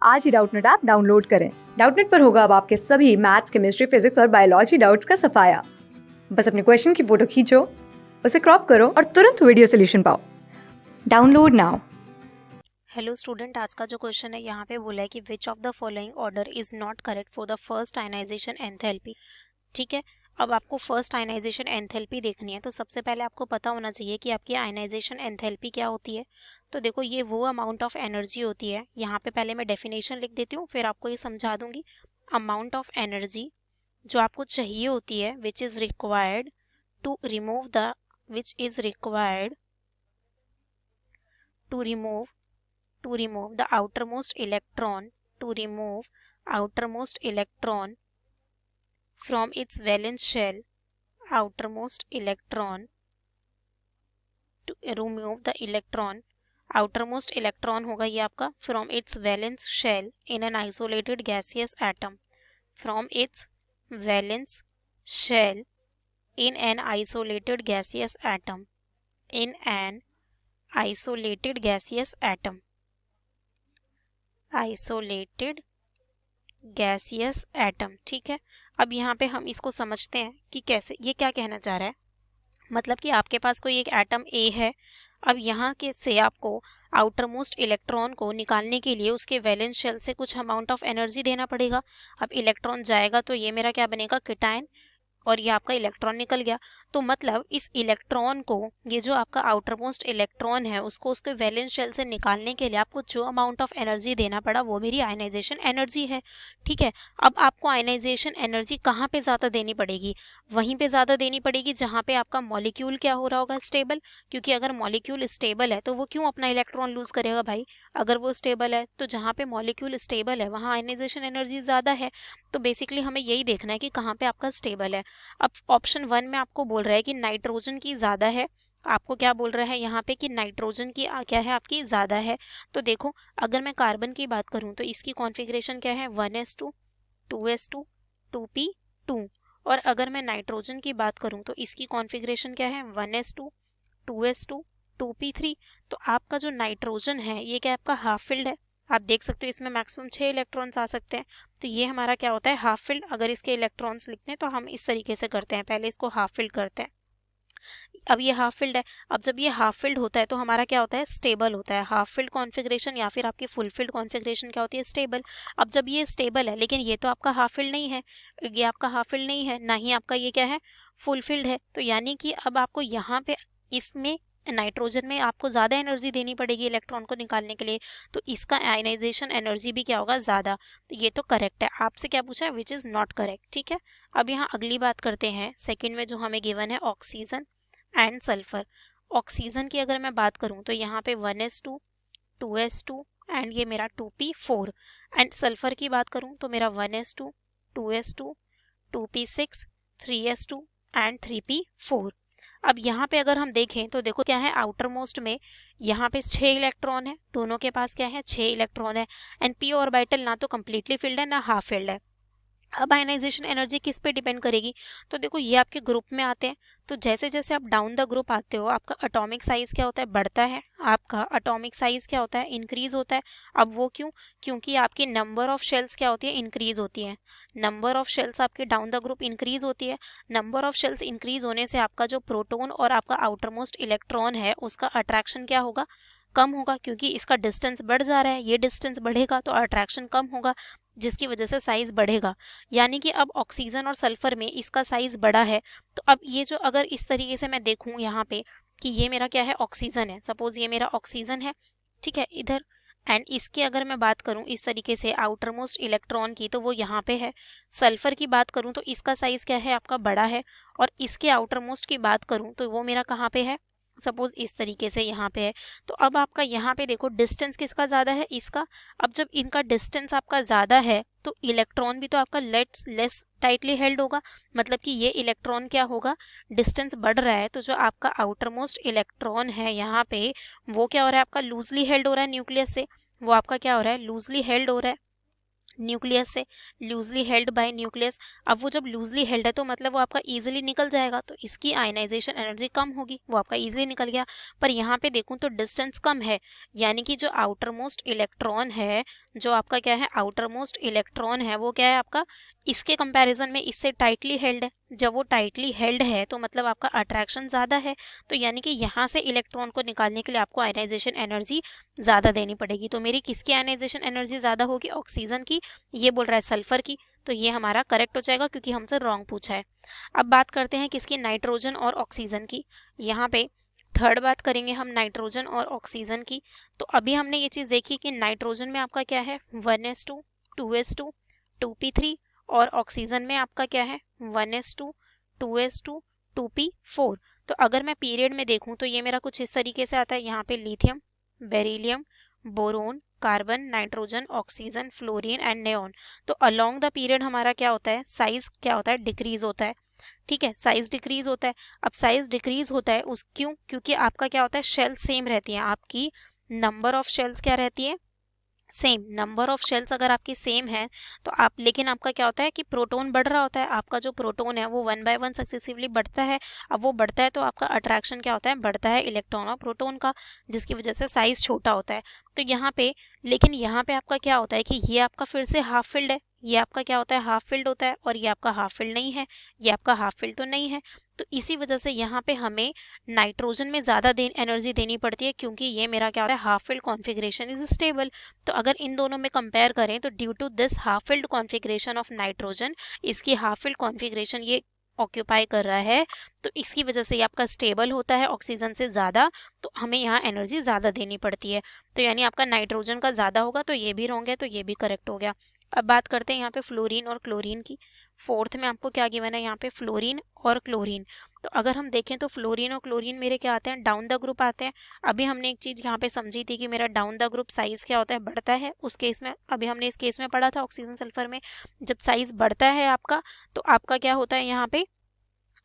आज ही Doubtnut app download करें। Doubtnut पर होगा अब आपके सभी मैथ्स, केमिस्ट्री, फिजिक्स और बायोलॉजी डाउट्स का सफाया। बस अपने क्वेश्चन की फोटो खींचो, उसे क्रॉप करो और तुरंत वीडियो सोल्यूशन पाओ। Download now. हेलो स्टूडेंट, आज का जो क्वेश्चन है यहाँ पे बोला है कि which of the following order is not correct for the first ionisation enthalpy. ठीक है, अब आपको फर्स्ट आयनाइजेशन एंथैल्पी देखनी है, तो सबसे पहले आपको पता होना चाहिए कि आपकी आयनाइजेशन एंथैल्पी क्या होती है। तो देखो, ये वो अमाउंट ऑफ एनर्जी होती है। यहाँ पे पहले मैं डेफिनेशन लिख देती हूँ, फिर आपको ये समझा दूंगी। अमाउंट ऑफ एनर्जी जो आपको चाहिए होती है, which is required to remove the which is required to remove the outermost electron from its valence shell outermost electron होगा ये आपका from its valence shell in an isolated gaseous atom from its valence shell in an isolated gaseous atom isolated gaseous atom। ठीक है, अब यहाँ पे हम इसको समझते हैं कि कैसे, ये क्या कहना चाह रहा है। मतलब कि आपके पास कोई एक एटम ए है। अब यहाँ के से आपको आउटर मोस्ट इलेक्ट्रॉन को निकालने के लिए उसके वैलेंस शेल से कुछ अमाउंट ऑफ एनर्जी देना पड़ेगा। अब इलेक्ट्रॉन जाएगा तो ये मेरा क्या बनेगा, केटायन, और ये आपका इलेक्ट्रॉन निकल गया। तो मतलब इस इलेक्ट्रॉन को, ये जो आपका आउटर मोस्ट इलेक्ट्रॉन है, उसको उसके वैलेंस शेल से निकालने के लिए आपको जो अमाउंट ऑफ एनर्जी देना पड़ा वो मेरी आयनाइजेशन एनर्जी है। ठीक है, अब आपको आयनाइजेशन एनर्जी कहाँ पे ज़्यादा देनी पड़ेगी, वहीं पे ज़्यादा देनी पड़ेगी जहाँ पे आपका मॉलिक्यूल क्या हो रहा होगा, स्टेबल। क्योंकि अगर मॉलिक्यूल स्टेबल है तो वो क्यों अपना इलेक्ट्रॉन लूज करेगा भाई। अगर वो स्टेबल है तो जहाँ पे मॉलिक्यूल स्टेबल है वहाँ आयनाइजेशन एनर्जी ज़्यादा है। तो बेसिकली हमें यही देखना है कि कहाँ पे आपका स्टेबल है। अब ऑप्शन 1 में आपको बोल रहा है कि नाइट्रोजन की ज़्यादा है। आपको क्या बोल रहा है यहाँ पे कि नाइट्रोजन की क्या है, आपकी ज़्यादा है। तो देखो, अगर मैं कार्बन की बात करूँ तो इसकी कॉन्फ़िगरेशन क्या है, 1s2 2s2 2p2। और अगर मैं नाइट्रोजन की बात करूँ तो इसकी कॉन्फ़िगरेशन क्या है, 1s2 2s2 2p3। तो आपका जो नाइट्रोजन है ये क्या है, आपका हाफ फिल्ड है। आप देख सकते हो इसमें मैक्सिमम 6 इलेक्ट्रॉन्स आ सकते हैं। तो ये हमारा क्या होता है, हाफ फिल्ड। अगर इसके इलेक्ट्रॉन्स लिखते हैं तो हम इस तरीके से करते हैं, पहले इसको हाफ फिल्ड करते हैं। अब ये हाफ फिल्ड है। अब जब ये हाफ फिल्ड होता है तो हमारा क्या होता है, स्टेबल होता है। हाफ फिल्ड कॉन्फ़िगरेशन या फिर आपकी फुल फिल्ड कॉन्फ़िगरेशन क्या होती है, स्टेबल। अब जब ये स्टेबल है, लेकिन ये तो आपका हाफ फिल्ड नहीं है, ये आपका हाफ फिल्ड नहीं है, ना ही आपका ये क्या है, फुल फिल्ड है। तो यानी कि अब आपको यहाँ पे इसमें नाइट्रोजन में आपको ज़्यादा एनर्जी देनी पड़ेगी इलेक्ट्रॉन को निकालने के लिए। तो इसका आयनाइजेशन एनर्जी भी क्या होगा, ज़्यादा। तो ये तो करेक्ट है। आपसे क्या पूछा है, विच इज़ नॉट करेक्ट। ठीक है, अब यहाँ अगली बात करते हैं। सेकेंड में जो हमें गिवन है ऑक्सीजन एंड सल्फर। ऑक्सीजन की अगर मैं बात करूं तो यहाँ पे 1s2 2s2 एंड ये मेरा 2p4। एंड सल्फर की बात करूं तो मेरा 1s2 2s2 2p6 3s2 and 3p4। अब यहाँ पे अगर हम देखें तो देखो क्या है, आउटर मोस्ट में यहाँ पे 6 इलेक्ट्रॉन है, दोनों के पास क्या है, 6 इलेक्ट्रॉन है। एंड p ऑर्बिटल ना तो कम्प्लीटली फिल्ड है ना हाफ फिल्ड है। अब आयनाइजेशन एनर्जी किस पे डिपेंड करेगी, तो देखो ये आपके ग्रुप में आते हैं। तो जैसे जैसे आप डाउन द ग्रुप आते हो आपका एटॉमिक साइज क्या होता है, बढ़ता है। आपका एटॉमिक साइज क्या होता है, इंक्रीज होता है। अब वो क्यों, क्योंकि आपकी नंबर ऑफ शेल्स क्या होती है, इंक्रीज होती है। नंबर ऑफ शेल्स आपके डाउन द ग्रुप इंक्रीज होती है। नंबर ऑफ शेल्स इंक्रीज होने से आपका जो प्रोटॉन और आपका आउटर मोस्ट इलेक्ट्रॉन है उसका अट्रैक्शन क्या होगा, कम होगा। क्योंकि इसका डिस्टेंस बढ़ जा रहा है, ये डिस्टेंस बढ़ेगा तो अट्रैक्शन कम होगा, जिसकी वजह से साइज बढ़ेगा। यानी कि अब ऑक्सीजन और सल्फर में इसका साइज बड़ा है। तो अब ये जो, अगर इस तरीके से मैं देखूं यहाँ पे कि ये मेरा क्या है, ऑक्सीजन है, सपोज ये मेरा ऑक्सीजन है, ठीक है, इधर। एंड इसके अगर मैं बात करूं इस तरीके से आउटर मोस्ट इलेक्ट्रॉन की, तो वो यहाँ पे है। सल्फर की बात करूं तो इसका साइज क्या है, आपका बड़ा है। और इसके आउटर मोस्ट की बात करूं तो वो मेरा कहाँ पे है, सपोज इस तरीके से यहाँ पे है। तो अब आपका यहाँ पे देखो डिस्टेंस किसका ज़्यादा है, इसका। अब जब इनका डिस्टेंस आपका ज़्यादा है तो इलेक्ट्रॉन भी तो आपका लेस टाइटली हेल्ड होगा। मतलब कि ये इलेक्ट्रॉन क्या होगा, डिस्टेंस बढ़ रहा है तो जो आपका आउटर मोस्ट इलेक्ट्रॉन है यहाँ पे वो क्या हो रहा है, आपका लूजली हेल्ड हो रहा है न्यूक्लियस से। वो आपका क्या हो रहा है, लूजली हेल्ड हो रहा है न्यूक्लियस से, लूजली हेल्ड बाय न्यूक्लियस। अब वो जब लूजली हेल्ड है तो मतलब वो आपका इजीली निकल जाएगा, तो इसकी आयनाइजेशन एनर्जी कम होगी, वो आपका इजीली निकल गया। पर यहाँ पे देखूं तो डिस्टेंस कम है, यानी कि जो आउटर मोस्ट इलेक्ट्रॉन है जो आपका क्या है आउटर मोस्ट इलेक्ट्रॉन है वो क्या है आपका इसके कंपैरिजन में इससे टाइटली हेल्ड है। जब वो टाइटली हेल्ड है तो मतलब आपका अट्रैक्शन ज़्यादा है, तो यानी कि यहाँ से इलेक्ट्रॉन को निकालने के लिए आपको आयनाइजेशन एनर्जी ज़्यादा देनी पड़ेगी। तो मेरी किसकी आयनाइजेशन एनर्जी ज़्यादा होगी? ऑक्सीजन की। ये बोल रहा है सल्फर की, तो ये हमारा करेक्ट हो जाएगा क्योंकि हमसे रॉन्ग पूछा है। अब बात करते हैं किसकी? नाइट्रोजन और ऑक्सीजन की। यहाँ पे थर्ड बात करेंगे हम नाइट्रोजन और ऑक्सीजन की। तो अभी हमने ये चीज़ देखी कि नाइट्रोजन में आपका क्या है 1s2 2s2 2p3 और ऑक्सीजन में आपका क्या है 1s2 2s2 2p4। तो अगर मैं पीरियड में देखूं तो ये मेरा कुछ इस तरीके से आता है। यहाँ पे lithium, beryllium, boron, carbon, nitrogen, oxygen, fluorine and neon. तो अलोंग द पीरियड हमारा क्या होता है? साइज क्या होता है? डिक्रीज होता है। ठीक है, साइज डिक्रीज होता है। अब साइज डिक्रीज होता है उस क्यों? क्योंकि आपका क्या होता है शेल सेम रहती है, आपकी नंबर ऑफ शेल्स क्या रहती है? सेम। नंबर ऑफ शेल्स अगर आपकी सेम है तो आप, लेकिन आपका क्या होता है कि प्रोटॉन बढ़ रहा होता है। आपका जो प्रोटॉन है वो 1 बाय 1 सक्सेसिवली बढ़ता है। अब वो बढ़ता है तो आपका अट्रैक्शन क्या होता है? बढ़ता है इलेक्ट्रॉन और प्रोटॉन का, जिसकी वजह से साइज छोटा होता है। तो यहाँ पे, लेकिन यहाँ पे आपका क्या होता है कि ये आपका फिर से हाफ फिल्ड है, ये आपका क्या होता है? हाफ फिल्ड होता है, और ये आपका हाफ फिल्ड नहीं है, ये आपका हाफ फिल्ड तो नहीं है। तो इसी वजह से यहाँ पे हमें नाइट्रोजन में ज़्यादा एनर्जी देनी पड़ती है, क्योंकि ये मेरा क्या होता है? Half filled configuration is stable. तो अगर इन दोनों में कंपेयर करें तो due to this half filled configuration of nitrogen, इसकी हाफ फिल्ड कॉन्फिगरेशन ये ऑक्यूपाई कर रहा है, तो इसकी वजह से ये आपका स्टेबल होता है ऑक्सीजन से ज़्यादा, तो हमें यहाँ एनर्जी ज़्यादा देनी पड़ती है। तो यानी आपका नाइट्रोजन का ज़्यादा होगा, तो ये भी रॉन्ग है, तो ये भी करेक्ट हो गया। अब बात करते हैं यहाँ पे फ्लोरीन और क्लोरीन की। फोर्थ में आपको क्या गिवन है? यहाँ पे फ्लोरीन और क्लोरीन। तो अगर हम देखें तो फ्लोरीन और क्लोरीन मेरे क्या आते हैं? डाउन द ग्रुप आते हैं। अभी हमने एक चीज़ यहाँ पे समझी थी कि मेरा डाउन द ग्रुप साइज क्या होता है? बढ़ता है। उस केस में अभी हमने इस केस में पढ़ा था ऑक्सीजन सल्फर में, जब साइज बढ़ता है आपका तो आपका क्या होता है? यहाँ पे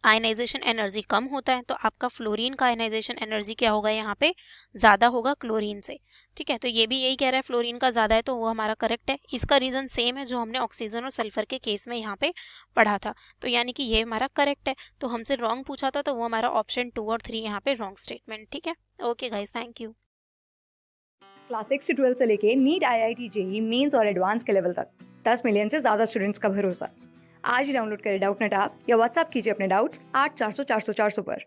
आयनाइजेशन एनर्जी कम होता है, तो आपका फ्लोरीन का आयनाइजेशन एनर्जी क्या होगा? यहाँ पे ज़्यादा होगा क्लोरीन से। ठीक है, तो ये भी यही कह रहा है फ्लोरीन का ज़्यादा है, तो वो हमारा करेक्ट है। इसका रीज़न सेम है जो हमने ऑक्सीजन और सल्फर के केस में यहाँ पे पढ़ा था, तो यानी कि ये हमारा करेक्ट है। तो हमसे रॉन्ग पूछा था, तो वो हमारा ऑप्शन 2 और 3 यहाँ पे रॉन्ग स्टेटमेंट। ठीक है, okay guys, thank you. Class 6 से 12 से लेके नीट, IIT, जेई मेंस और एडवांस के लेवल तक 10 मिलियन से ज़्यादा स्टूडेंट्स का भरोसा। आज ही डाउनलोड करें डाउटनेट ऐप या व्हाट्सएप कीजिए अपने डाउट्स 8400 400 400 पर।